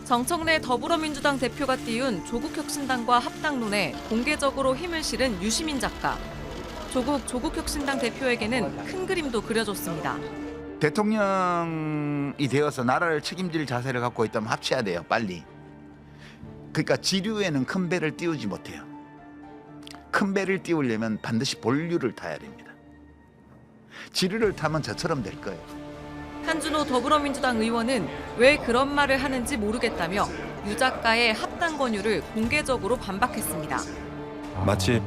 정청래 더불어민주당 대표가 띄운 조국혁신당과 합당론에 공개적으로 힘을 실은 유시민 작가. 조국혁신당 대표에게는 큰 그림도 그려줬습니다. 대통령이 되어서 나라를 책임질 자세를 갖고 있다면 합쳐야 돼요, 빨리. 그러니까 지류에는 큰 배를 띄우지 못해요. 큰 배를 띄우려면 반드시 본류를 타야 됩니다. 지류를 타면 저처럼 될 거예요. 한준호 더불어민주당 의원은 왜 그런 말을 하는지 모르겠다며 유 작가의 합당 권유를 공개적으로 반박했습니다. 마치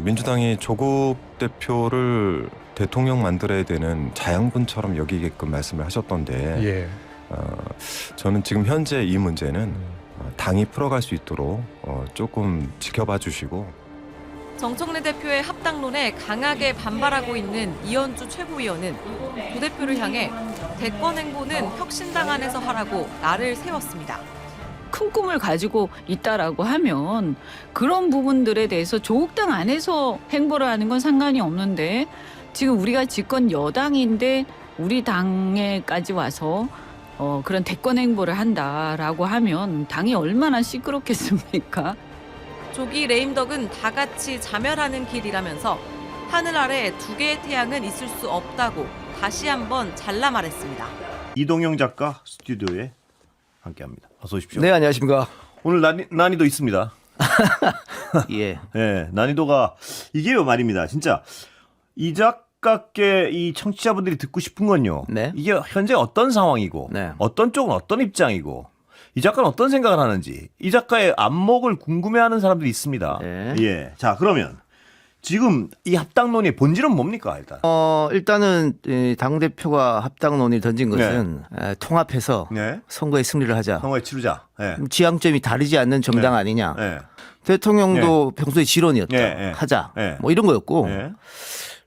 민주당이 조국 대표를 대통령 만들어야 되는 자양분처럼 여기게끔 말씀을 하셨던데 예. 저는 지금 현재 이 문제는 당이 풀어갈 수 있도록 조금 지켜봐 주시고 정청래 대표의 합당론에 강하게 반발하고 있는 이현주 최고위원은 조 대표를 향해 대권 행보는 혁신당 안에서 하라고 날을 세웠습니다. 큰 꿈을 가지고 있다라고 하면 그런 부분들에 대해서 조국당 안에서 행보를 하는 건 상관이 없는데 지금 우리가 집권 여당인데 우리 당에까지 와서 그런 대권 행보를 한다라고 하면 당이 얼마나 시끄럽겠습니까? 조기 레임덕은 다 같이 자멸하는 길이라면서 하늘 아래 두 개의 태양은 있을 수 없다고 다시 한번 잘라 말했습니다. 이동영 작가 스튜디오에 함께합니다. 어서 오십시오. 네, 안녕하십니까. 오늘 난이도 있습니다. 예. 네, 난이도가 이게요 말입니다. 진짜 이 작가께 이 청취자분들이 듣고 싶은 건요. 네. 이게 현재 어떤 상황이고 네. 어떤 쪽은 어떤 입장이고 이 작가는 어떤 생각을 하는지 이 작가의 안목을 궁금해하는 사람들이 있습니다. 네. 예. 자, 그러면 지금 이 합당론의 본질은 뭡니까 일단? 일단은 당 대표가 합당 논의를 던진 것은 통합해서 네. 선거에 승리를 하자. 선거에 치르자. 예. 지향점이 다르지 않는 정당 네. 아니냐. 예. 대통령도 평소에 지론이었다. 예. 하자. 예. 뭐 이런 거였고. 예.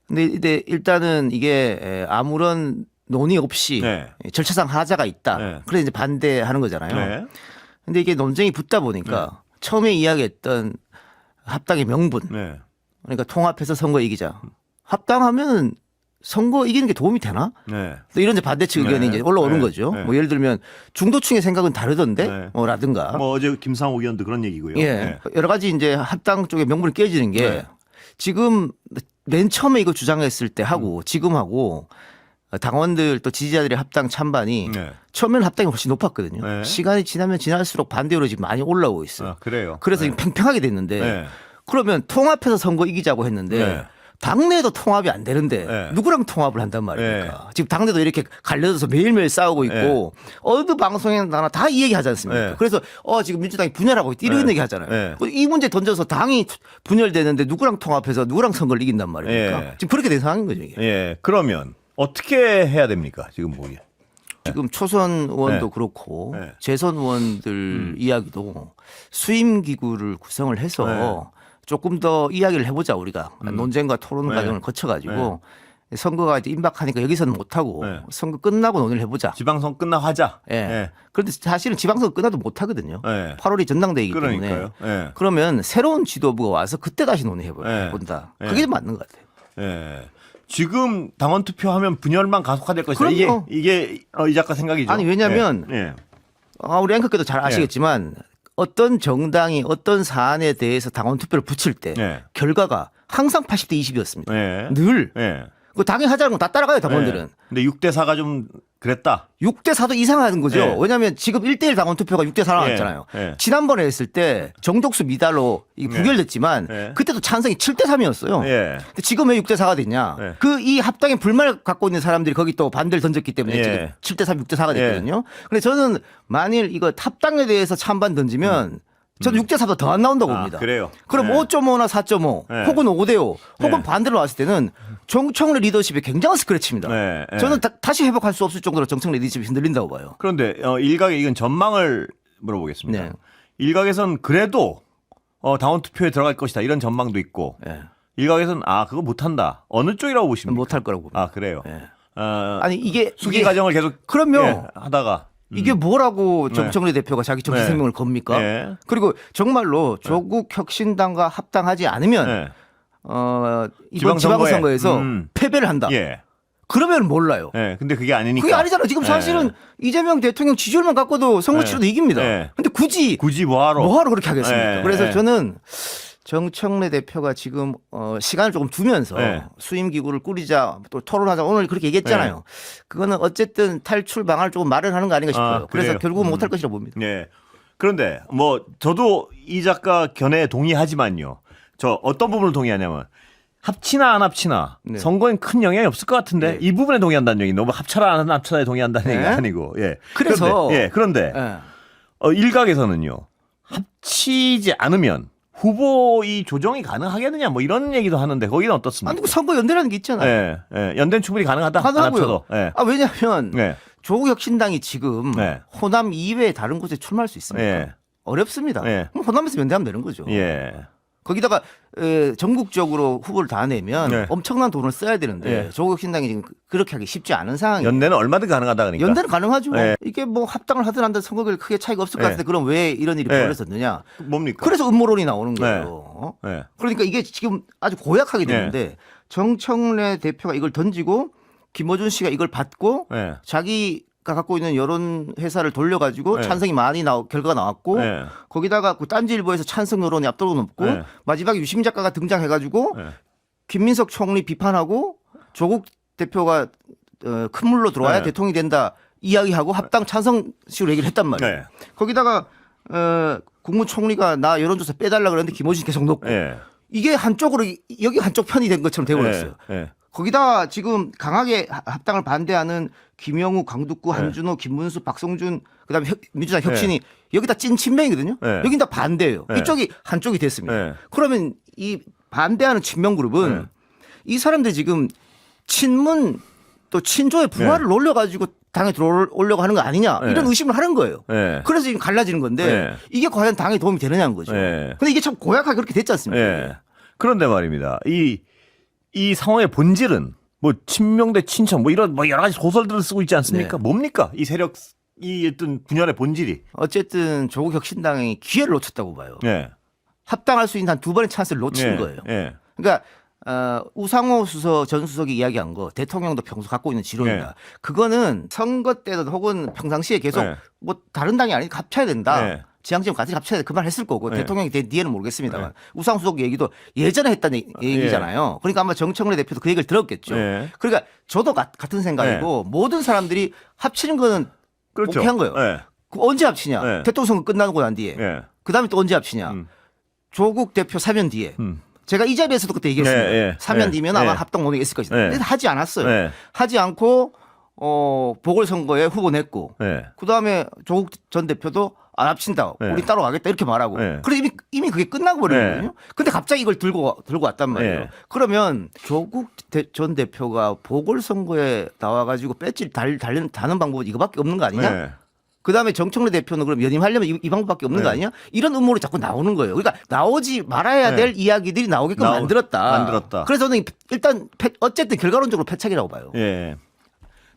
근데 일단은 이게 아무런 논의 없이 네. 절차상 하자가 있다. 네. 그래서 이제 반대하는 거잖아요. 네. 근데 이게 논쟁이 붙다 보니까 처음에 이야기했던 합당의 명분. 네. 그러니까 통합해서 선거 이기자. 합당하면 선거 이기는 게 도움이 되나? 네. 또 이런 이제 반대측 의견이 네. 이제 올라오는 네. 거죠. 네. 뭐 예를 들면 중도층의 생각은 다르던데, 네. 라든가. 뭐 어제 김상욱 의원도 그런 얘기고요. 예. 네. 여러 가지 이제 합당 쪽의 명분이 깨지는 게 네. 지금 맨 처음에 이거 주장했을 때 하고 지금하고 당원들 또 지지자들의 합당 찬반이 네. 처음에는 합당이 훨씬 높았거든요. 네. 시간이 지나면 지날수록 반대로 지금 많이 올라오고 있어요. 아, 그래요. 그래서 네. 지금 팽팽하게 됐는데 네. 그러면 통합해서 선거 이기자고 했는데 네. 당내에도 통합이 안 되는데 네. 누구랑 통합을 한단 말입니까? 지금 당내도 이렇게 갈려져서 매일매일 싸우고 있고 어느 방송에나 다 이 얘기 하지 않습니까? 네. 그래서 지금 민주당이 분열하고 있다 이런 네. 얘기 하잖아요. 네. 이 문제 던져서 당이 분열되는데 누구랑 통합해서 누구랑 선거를 이긴단 말입니까? 네. 지금 그렇게 된 상황인 거죠. 이게. 예. 그러면 어떻게 해야 됩니까? 지금 보기에. 지금 초선 의원도 네. 그렇고 네. 재선 의원들 이야기도 수임 기구를 구성을 해서 네. 조금 더 이야기를 해보자 우리가 논쟁과 토론 네. 과정을 거쳐가지고 선거가 이제 임박하니까 여기서는 못하고 네. 선거 끝나고 논의를 해보자. 지방선 끝나고 하자. 예. 예. 그런데 사실은 지방선거 끝나도 못하거든요. 예. 8월이 전당대회이기 그러니까요. 때문에. 예. 그러면 새로운 지도부가 와서 그때 다시 예. 논의해본다. 예. 그게 좀 맞는 것 같아요. 예. 지금 당원 투표하면 분열만 가속화될 것이다. 그럼요. 이게 이 작가 생각이죠. 아니, 왜냐면 예. 우리 앵커께도 잘 아시겠지만 어떤 정당이 어떤 사안에 대해서 당원 투표를 붙일 때 예. 결과가 항상 80대 20이었습니다. 예. 늘. 예. 그 당이 하자는 건 다 따라가요, 당원들은. 예. 근데 6대 4가 좀 그랬다. 6대 4도 이상하는 거죠. 예. 왜냐하면 지금 1대1 당원 투표가 6대 4 나왔잖아요. 예. 예. 지난번에 했을 때 정족수 미달로 이게 부결됐지만 예. 그때도 찬성이 7대 3이었어요. 예. 근데 지금 왜 6대 4가 됐냐? 예. 그 이 합당에 불만을 갖고 있는 사람들이 거기 또 반대를 던졌기 때문에 예. 지금 7대 3, 6대 4가 됐거든요. 근데 저는 만일 이거 합당에 대해서 찬반 던지면 저는 6대 4보다 더 안 나온다고 봅니다. 그래요. 그럼 예. 5.5나 4.5 예. 혹은 5대5 혹은 예. 반대로 왔을 때는 정청래 리더십에 굉장한 스크래치입니다. 예. 예. 저는 다시 회복할 수 없을 정도로 정청래 리더십이 흔들린다고 봐요. 그런데 일각에 이건 전망을 물어보겠습니다. 네. 일각에선 그래도 당원 투표에 들어갈 것이다 이런 전망도 있고 예. 일각에서는 그거 못한다. 어느 쪽이라고 보십니까? 못할 거라고 봅니다. 그래요. 예. 아니 이게 수기 과정을 계속 그럼요. 하다가 이게 뭐라고 정청래 대표가 자기 정치 네. 생명을 겁니까? 네. 그리고 정말로 조국 혁신당과 합당하지 않으면 네. 이번 지방선거에, 지방선거에서 패배를 한다. 예. 그러면 몰라요. 예. 근데 그게 아니니까. 그게 아니잖아. 지금 사실은 이재명 대통령 지지율만 갖고도 선거 치러도 이깁니다. 근데 굳이 뭐하러 그렇게 하겠습니까? 그래서 저는 정청래 대표가 지금 시간을 조금 두면서 수임 기구를 꾸리자 또 토론하자 오늘 그렇게 얘기했잖아요. 그거는 어쨌든 탈출 방안을 조금 마련하는 거 아닌가 싶어요. 그래서 결국은 못할 것이라고 봅니다. 예. 그런데 뭐 저도 이 작가 견해에 동의하지만요. 저 어떤 부분을 동의하냐면 합치나 안 합치나 선거엔 큰 영향이 없을 것 같은데 이 부분에 동의한다는 얘기 너무 합쳐라 안 합쳐라에 동의한다는 얘기가 아니고 그래서 그런데 일각에서는요 합치지 않으면 후보 이 조정이 가능하겠느냐 뭐 이런 얘기도 하는데 거기는 어떻습니까? 아니 그 선거 연대라는 게 있잖아요. 연대는 충분히 가능하다. 가능하고요. 안 합쳐도. 왜냐하면 조국 혁신당이 지금 호남 이외에 다른 곳에 출마할 수 있습니까? 어렵습니다. 그럼 호남에서 연대하면 되는 거죠. 거기다가 전국적으로 후보를 다 내면 엄청난 돈을 써야 되는데 조국 혁신당이 지금 그렇게 하기 쉽지 않은 상황이에요. 연대는 얼마든지 가능하다 그러니까. 연대는 가능하죠. 이게 뭐 합당을 하든 안 하든 선거결 크게 차이가 없을 것 같은데 그럼 왜 이런 일이 벌어졌느냐. 뭡니까? 그래서 음모론이 나오는 거예요. 그러니까 이게 지금 아주 고약하게 되는데 정청래 대표가 이걸 던지고 김어준 씨가 이걸 받고 자기가 갖고 있는 여론 회사를 돌려가지고 찬성이 많이 결과가 나왔고 거기다가 그 딴지일보에서 찬성 여론이 압도적으로 높고 마지막에 유시민 작가가 등장해가지고 김민석 총리 비판하고 조국 대표가 큰 물로 들어와야 대통령이 된다 이야기하고 합당 찬성식으로 얘기를 했단 말이에요. 거기다가 국무총리가 나 여론조사 빼달라 그랬는데 김어준이 계속 놓고 이게 한쪽으로 여기 한쪽 편이 된 것처럼 돼버렸어요. 거기다 지금 강하게 합당을 반대하는 김영우, 강두구, 한준호, 김문수, 박성준 그다음에 민주당 혁신이 여기다 찐 친명이거든요. 여긴 다 반대예요. 이쪽이 한쪽이 됐습니다. 그러면 이 반대하는 친명 그룹은 이 사람들이 지금 친문 또 친조의 부활을 올려가지고 당에 들어오려고 하는 거 아니냐 이런 의심을 하는 거예요. 그래서 지금 갈라지는 건데 이게 과연 당에 도움이 되느냐는 거죠. 근데 이게 참 고약하게 그렇게 됐지 않습니까? 그런데 말입니다. 이 상황의 본질은 뭐 친명 대 친청 뭐 이런 뭐 여러 가지 소설들을 쓰고 있지 않습니까? 뭡니까? 이 세력 이 어떤 분열의 본질이. 어쨌든 조국 혁신당이 기회를 놓쳤다고 봐요. 합당할 수 있는 한 두 번의 찬스를 놓친 거예요. 그러니까 우상호 전 수석이 이야기한 거 대통령도 평소 갖고 있는 지론이다. 그거는 선거 때든 혹은 평상시에 계속 뭐 다른 당이 아니니까 합쳐야 된다. 지향점 같이 합쳐야 돼. 그 말 했을 거고 대통령이 된 뒤에는 모르겠습니다만 우상호 수석 얘기도 예전에 했다는 얘기잖아요. 그러니까 아마 정청래 대표도 그 얘기를 들었겠죠. 그러니까 저도 같은 생각이고 모든 사람들이 합치는 거는 오케이 한 거예요. 그 언제 합치냐? 대통령 선거 끝나고 난 뒤에. 그다음에 또 언제 합치냐? 조국 대표 사면 뒤에. 제가 이 자리에서도 그때 얘기했습니다. 3년 뒤면 아마 합당 논의가 있을 것이다. 근데 하지 않았어요. 하지 않고 보궐선거에 후보 냈고 그다음에 조국 전 대표도 안 합친다. 우리 따로 가겠다 이렇게 말하고. 그래 이미 그게 끝나고 버리거든요. 근데 갑자기 이걸 들고 왔단 말이에요. 그러면 조국 전 대표가 보궐선거에 나와가지고 배지를 다는 방법은 이거밖에 없는 거 아니냐? 그다음에 정청래 대표는 그럼 연임하려면 이 방법밖에 없는 거 아니냐? 이런 음모를 자꾸 나오는 거예요. 그러니까 나오지 말아야 될 이야기들이 나오게끔 만들었다. 그래서 저는 일단 어쨌든 결과론적으로 패착이라고 봐요.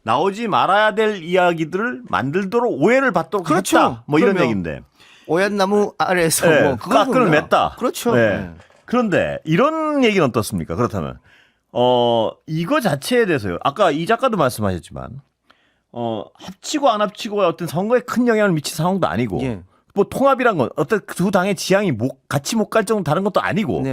나오지 말아야 될 이야기들을 만들도록 오해를 받도록 했다. 뭐 이런 얘기인데. 오얏나무 아래에서 뭐 그걸 맸다. 그렇죠. 그런데 이런 얘기는 어떻습니까? 그렇다면 이거 자체에 대해서요. 아까 이 작가도 말씀하셨지만 합치고 안 합치고의 어떤 선거에 큰 영향을 미친 상황도 아니고 뭐 통합이란 건 어떤 두 당의 지향이 같이 못 갈 정도 다른 것도 아니고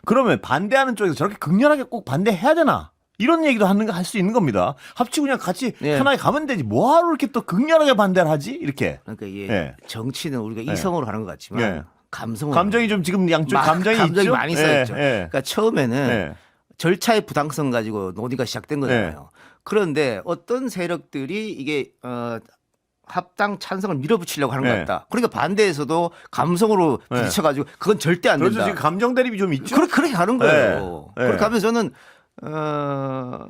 그러면 반대하는 쪽에서 저렇게 극렬하게 꼭 반대해야 되나? 이런 얘기도 할 수 있는 겁니다. 합치고 그냥 같이 편하게 가면 되지. 뭐하러 이렇게 또 극렬하게 반대를 하지? 이렇게. 그러니까 정치는 우리가 이성으로 가는 것 같지만 감정이 좀 지금 양쪽 감정이 있죠? 많이 쌓였죠. 그러니까 처음에는 절차의 부당성 가지고 논의가 시작된 거잖아요. 그런데 어떤 세력들이 이게 합당 찬성을 밀어붙이려고 하는 것 같다. 그러니까 반대에서도 감성으로 부딪혀가지고 그건 절대 안 된다. 그래서 지금 감정 대립이 좀 있죠. 그렇게 가는 거예요. 그렇게 하면서 저는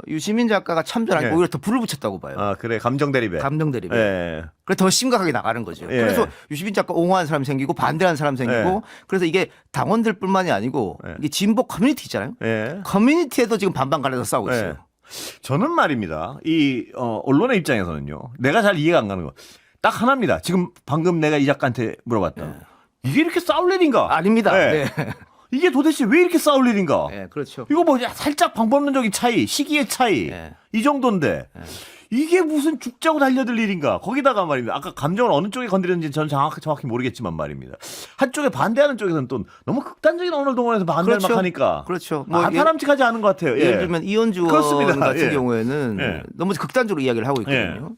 유시민 작가가 참전하니까 오히려 더 불을 붙였다고 봐요. 아 그래 감정 대립에. 그래 더 심각하게 나가는 거죠. 그래서 유시민 작가 옹호하는 사람 생기고 반대하는 사람 생기고 그래서 이게 당원들뿐만이 아니고 이게 진보 커뮤니티 있잖아요. 커뮤니티에도 지금 반반 갈라서 싸우고 있어요. 저는 말입니다. 이 언론의 입장에서는요. 내가 잘 이해가 안 가는 거. 딱 하나입니다. 지금 방금 내가 이 작가한테 물어봤다. 이게 이렇게 싸울 일인가? 아닙니다. 이게 도대체 왜 이렇게 싸울 일인가? 예, 그렇죠. 이거 뭐 살짝 방법론적인 차이, 시기의 차이 예. 이 정도인데 이게 무슨 죽자고 달려들 일인가? 거기다가 말입니다. 아까 감정을 어느 쪽에 건드렸는지 저는 정확히 모르겠지만 말입니다. 한쪽에 반대하는 쪽에서는 또 너무 극단적인 언어를 동원해서 반대를 그렇죠. 막 하니까 그렇죠. 뭐 바람직하지 않은 것 같아요. 예를 들면 이현주 의원 그렇습니다. 같은 예. 경우에는 예. 너무 극단적으로 이야기를 하고 있거든요.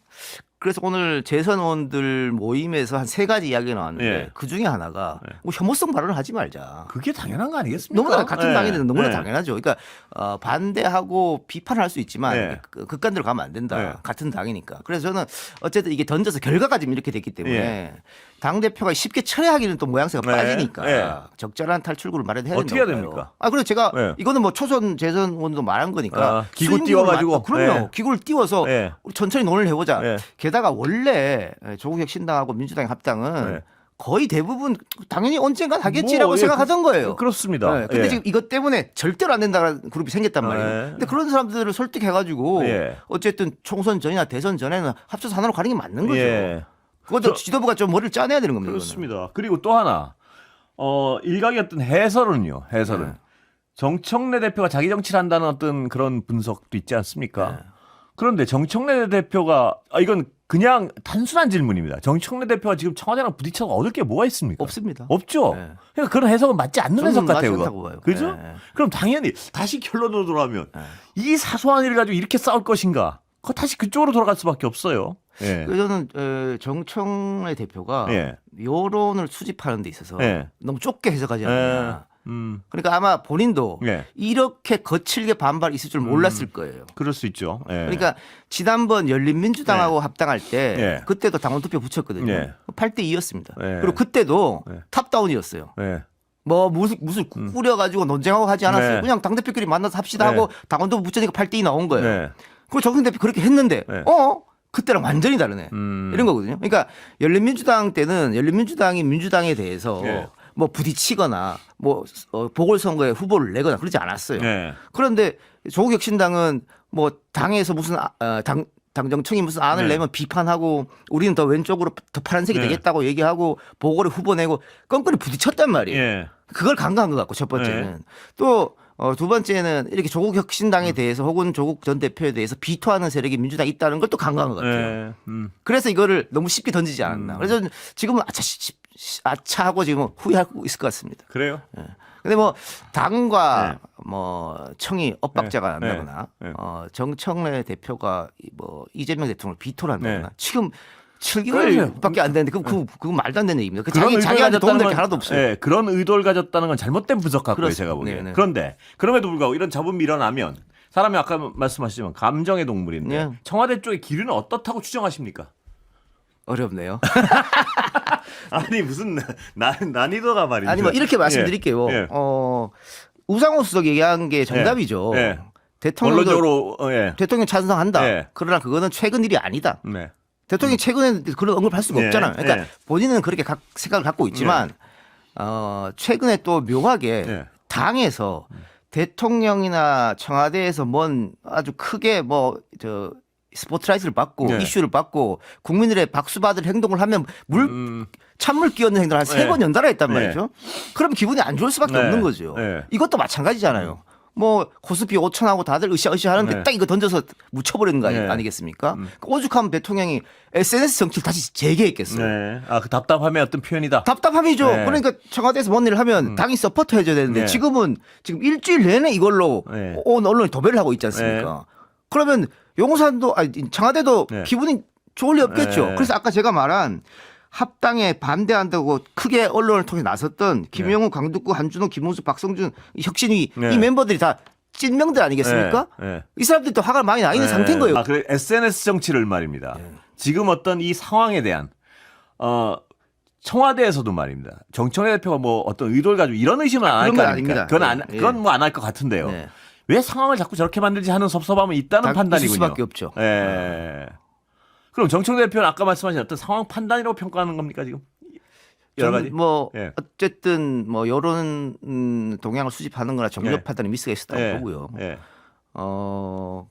그래서 오늘 재선 의원들 모임에서 한 3가지 이야기가 나왔는데 예. 그 중에 하나가 뭐 혐오성 발언을 하지 말자. 그게 당연한 거 아니겠습니까? 너무나 같은 예. 당이든 너무나 예. 당연하죠. 그러니까 반대하고 비판할 수 있지만 예. 극단대로 가면 안 된다. 예. 같은 당이니까. 그래서 저는 어쨌든 이게 던져서 결과가 지금 이렇게 됐기 때문에 예. 당 대표가 쉽게 철회하기는 또 모양새가 예. 빠지니까 예. 적절한 탈출구를 마련해야 된다고 어떻게 해야 봐요. 됩니까? 그래서 제가 예. 이거는 뭐 초선 재선 의원도 말한 거니까 아, 기구 수임기구를 띄워가지고. 그럼요. 예. 기구를 띄워서 예. 우리 천천히 논의를 해보자. 예. 게다가 원래 조국혁신당하고 민주당의 합당은 예. 거의 대부분 당연히 언젠간 하겠지라고 뭐, 예, 생각하던 거예요. 그렇습니다. 네, 근데 예. 지금 이것 때문에 절대로 안 된다는 그룹이 생겼단 말이에요. 네. 근데 그런 사람들을 설득해가지고 예. 어쨌든 총선 전이나 대선 전에는 합쳐서 하나로 가는 게 맞는 거죠. 예. 그것도 지도부가 좀 머리를 짜내야 되는 겁니다. 그렇습니다. 그리고 또 하나 일각의 어떤 해설은요. 해설은 네. 정청래 대표가 자기 정치를 한다는 어떤 그런 분석도 있지 않습니까? 네. 그런데 정청래 대표가 이건 그냥 단순한 질문입니다. 정청래 대표가 지금 청와대랑 부딪혀서 얻을 게 뭐가 있습니까? 없습니다. 없죠. 네. 그러니까 그런 해석은 맞지 않는 저는 해석 맞지 같아요. 않다고 그거. 봐요. 그죠? 네. 그럼 당연히 다시 결론으로 돌아오면 네. 이 사소한 일을 가지고 이렇게 싸울 것인가? 그거 다시 그쪽으로 돌아갈 수밖에 없어요. 예. 그래서 저는 정청래 대표가 예. 여론을 수집하는 데 있어서 예. 너무 좁게 해석하지 않느냐. 음. 그러니까 아마 본인도 예. 이렇게 거칠게 반발이 있을 줄 몰랐을 거예요. 그럴 수 있죠. 예. 그러니까 지난번 열린민주당하고 합당할 때 예. 그때도 당원 투표 붙였거든요. 예. 8대 2였습니다. 예. 그리고 그때도 예. 탑다운이었어요. 예. 뭐 무슨 꾸려가지고 논쟁하고 하지 않았어요. 네. 그냥 당대표끼리 만나서 합시다 네. 하고 당원 투표 붙였으니까 8대 2 나온 거예요. 네. 그리고 정승 대표 그렇게 했는데 네. 그때랑 완전히 다르네. 이런 거거든요. 그러니까 열린민주당 때는 열린민주당이 민주당에 대해서 네. 뭐 부딪히거나 뭐 보궐선거에 후보를 내거나 그러지 않았어요. 네. 그런데 조국혁신당은 뭐 당에서 무슨 당정청이 무슨 안을 네. 내면 비판하고 우리는 더 왼쪽으로 더 파란색이 네. 되겠다고 얘기하고 보궐에 후보 내고 껌껌이 부딪혔단 말이에요. 예. 그걸 간과한 것 같고 첫 번째는 또 두 번째는 이렇게 조국혁신당에 대해서 혹은 조국 전 대표에 대해서 비토하는 세력이 민주당에 있다는 걸 또 간과한 것 같아요. 예. 그래서 이거를 너무 쉽게 던지지 않았나. 그래서 지금은 아차 하고 지금 후회하고 있을 것 같습니다. 그래요? 근데 뭐 당과 네. 뭐 청이 엇박자가 네. 난다거나 네. 정청래 대표가 뭐 이재명 대통령을 비토를 한다거나 네. 지금 그러세요. 7개월밖에 안 되는데 그건 말도 안 되는 얘기입니다. 그런 의도를 자기한테 도움될 가졌다는 게 건- 하나도 없어요. 예, 그런 의도를 가졌다는 건 잘못된 분석 같고요, 그렇습니다. 제가 보기에. 네네. 그런데 그럼에도 불구하고 이런 잡음이 일어나면 사람이 아까 말씀하셨지만 감정의 동물인데 네. 청와대 쪽의 기류는 어떻다고 추정하십니까? 어렵네요. 아니 무슨 난이도가 말이죠. 아니 뭐 이렇게 말씀드릴게요. 예. 우상호 수석 얘기한 게 정답이죠. 예. 대통령도 원론적으로 대통령 찬성한다. 예. 그러나 그거는 최근 일이 아니다. 네. 대통령이 최근에 그런 언급할 수가 예. 없잖아요. 그러니까 예. 본인은 그렇게 생각을 갖고 있지만 최근에 또 묘하게 예. 당에서 대통령이나 청와대에서 뭔 아주 크게 스포트라이트를 받고 예. 이슈를 받고 국민들의 박수 받을 행동을 하면 찬물 끼얹는 행동을 한 세 번 예. 연달아 했단 말이죠. 그럼 기분이 안 좋을 수밖에 네. 없는 거죠. 네. 이것도 마찬가지잖아요. 뭐 코스피 5천하고 다들 으쌰으쌰 하는데 네. 딱 이거 던져서 묻혀버리는 거 네. 아니겠습니까? 오죽하면 대통령이 SNS 정치를 다시 재개했겠어요. 네. 그 답답함의 어떤 표현이다. 답답함이죠. 네. 그러니까 청와대에서 뭔 일을 하면 당이 서포트 해줘야 되는데 네. 지금 일주일 내내 이걸로 네. 온 언론이 도배를 하고 있지 않습니까? 그러면 용산도 청와대도 네. 기분이 좋을 리 없겠죠. 네. 그래서 아까 제가 말한 합당에 반대한다고 크게 언론을 통해 나섰던 김영우, 강두구, 한준호, 김문수, 박성준, 혁신위 네. 이 멤버들이 다 찐명들 아니겠습니까? 네. 네. 이 사람들도 화가 많이 나 있는 상태인 거예요. 그래 SNS 정치를 말입니다. 지금 어떤 이 상황에 대한 청와대에서도 말입니다. 정청래 대표가 뭐 어떤 의도를 가지고 이런 의심은 안 할 그런 거 건 아닙니까? 아닙니다. 그건 뭐 안 할 것 같은데요. 네. 왜 상황을 자꾸 저렇게 만들지 하는 섭섭함은 있다는 있을 판단이군요. 수밖에 없죠. 예. 그럼 정청래 대표는 아까 말씀하신 어떤 상황 판단이라고 평가하는 겁니까 지금? 여러 가지. 저는 뭐 예. 어쨌든 뭐 여론 동향을 수집하는 거나 정력 예. 판단에 미스가 있었다고 예. 보고요. 예.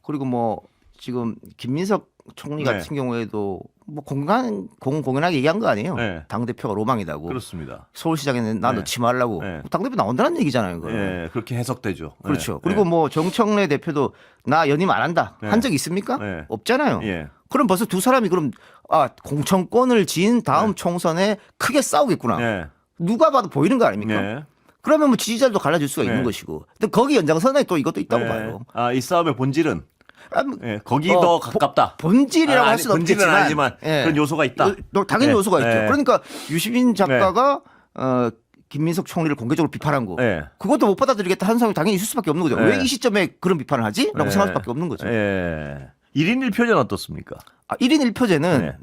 그리고 뭐 지금 김민석 총리 네. 같은 경우에도 뭐 공공연하게 얘기한 거 아니에요. 네. 당 대표가 로망이다고. 그렇습니다. 서울시장에는 나 네. 넣지 말라고. 네. 당 대표 나온다는 얘기잖아요. 그거. 예, 그렇게 해석되죠. 그렇죠. 예, 그리고 뭐 정청래 대표도 나 연임 안 한다 네. 한 적 있습니까? 네. 없잖아요. 예. 그럼 벌써 두 사람이 그럼 공천권을 진 다음 총선에 크게 싸우겠구나. 예. 누가 봐도 보이는 거 아닙니까? 예. 그러면 뭐 지지자들도 갈라질 수가 네. 있는 것이고. 근데 거기 연장선에 또 이것도 있다고 예. 봐요. 아, 이 싸움의 본질은 아, 뭐 예, 거기 더 가깝다. 본질이라고 할 수는 본질은 없겠지만 아니지만 예. 그런 요소가 있다. 당연히 예. 요소가 있죠. 예. 그러니까 유시민 작가가 김민석 총리를 공개적으로 비판한 거. 예. 그것도 못 받아들이겠다 하는 사람이 당연히 있을 수밖에 없는 거죠. 예. 왜 이 시점에 그런 비판을 하지? 라고 예. 생각할 수밖에 없는 거죠. 예. 1인 1표제는 어떻습니까? 1인 1표제는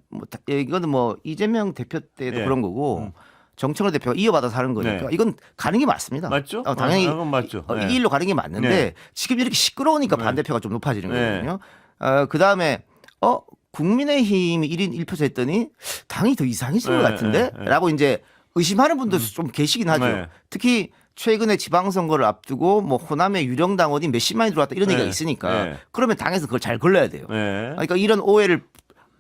네. 이거는 뭐 이재명 대표 때도 예. 그런 거고 정청래 대표가 이어받아서 하는 거니까 네. 이건 가는 게 맞습니다. 맞죠? 당연히 그건 맞죠. 예. 이 일로 가는 게 맞는데 네. 지금 이렇게 시끄러우니까 네. 반대표가 좀 높아지는 네. 거거든요. 그다음에 국민의힘이 1인 1표제 했더니 당이 더 이상해진 네, 것 같은데? 네, 네. 라고 이제 의심하는 분들도 좀 계시긴 하죠. 네. 특히 최근에 지방선거를 앞두고 뭐 호남에 유령당원이 몇십만이 들어왔다 이런 네. 얘기가 있으니까 네. 그러면 당에서 그걸 잘 걸러야 돼요. 예. 그러니까 이런 오해를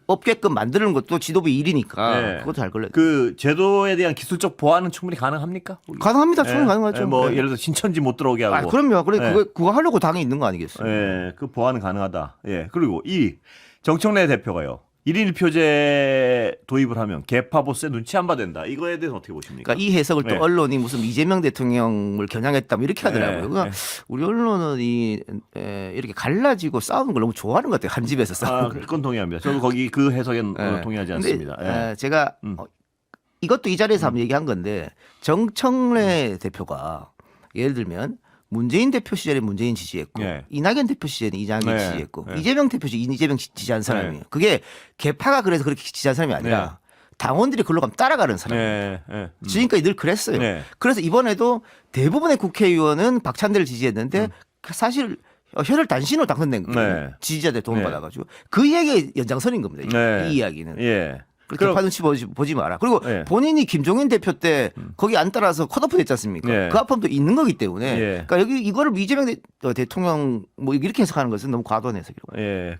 없게끔 만드는 것도 지도부 일이니까 네. 그것도 잘 걸려야 돼요. 그 제도에 대한 기술적 보완은 충분히 가능합니까? 가능합니다. 충분히 예. 가능하죠. 예, 뭐 네. 예를 들어 신천지 못 들어오게 하고. 그럼요. 그래 네. 그거 하려고 당이 있는 거 아니겠어요? 예, 그 보완은 가능하다. 예. 그리고 이 정청래 대표가요. 1인 1표제 도입을 하면 개파 보스의 눈치 안 봐된다. 이거에 대해서 어떻게 보십니까? 그러니까 이 해석을 네. 또 언론이 무슨 이재명 대통령을 겨냥했다 뭐 이렇게 하더라고요. 네. 그러니까 우리 언론은 이렇게 갈라지고 싸우는 걸 너무 좋아하는 것 같아요. 한 집에서 싸우는 걸. 그건 동의합니다. 저도 거기 그 해석엔 네. 동의하지 근데, 않습니다. 예. 제가 이것도 이 자리에서 한번 얘기한 건데 정청래 대표가 예를 들면 문재인 대표 시절에 문재인 지지했고 네. 이낙연 대표 시절에 이낙연 네. 지지했고 네. 이재명 대표 시절에 이재명 지지한 사람이에요. 그게 개파가 그래서 그렇게 지지한 사람이 아니라 당원들이 그걸로 가면 따라가는 사람. 네. 예. 지금까지 늘 그랬어요. 네. 그래서 이번에도 대부분의 국회의원은 박찬대를 지지했는데 사실 혈혈 단신으로 당선된 거예요. 네. 지지자들 도움 네. 받아가지고 그 얘기의 연장선인 겁니다. 네. 이 이야기는. 예. 개파 눈치 보지 마라. 그리고 네. 본인이 김종인 대표 때 거기 안 따라서 컷오프 됐지 않습니까? 네. 그 아픔도 있는 거기 때문에. 예. 그러니까 여기 이거를 이재명 대통령 뭐 이렇게 해석하는 것은 너무 과도한 해석이라고. 예.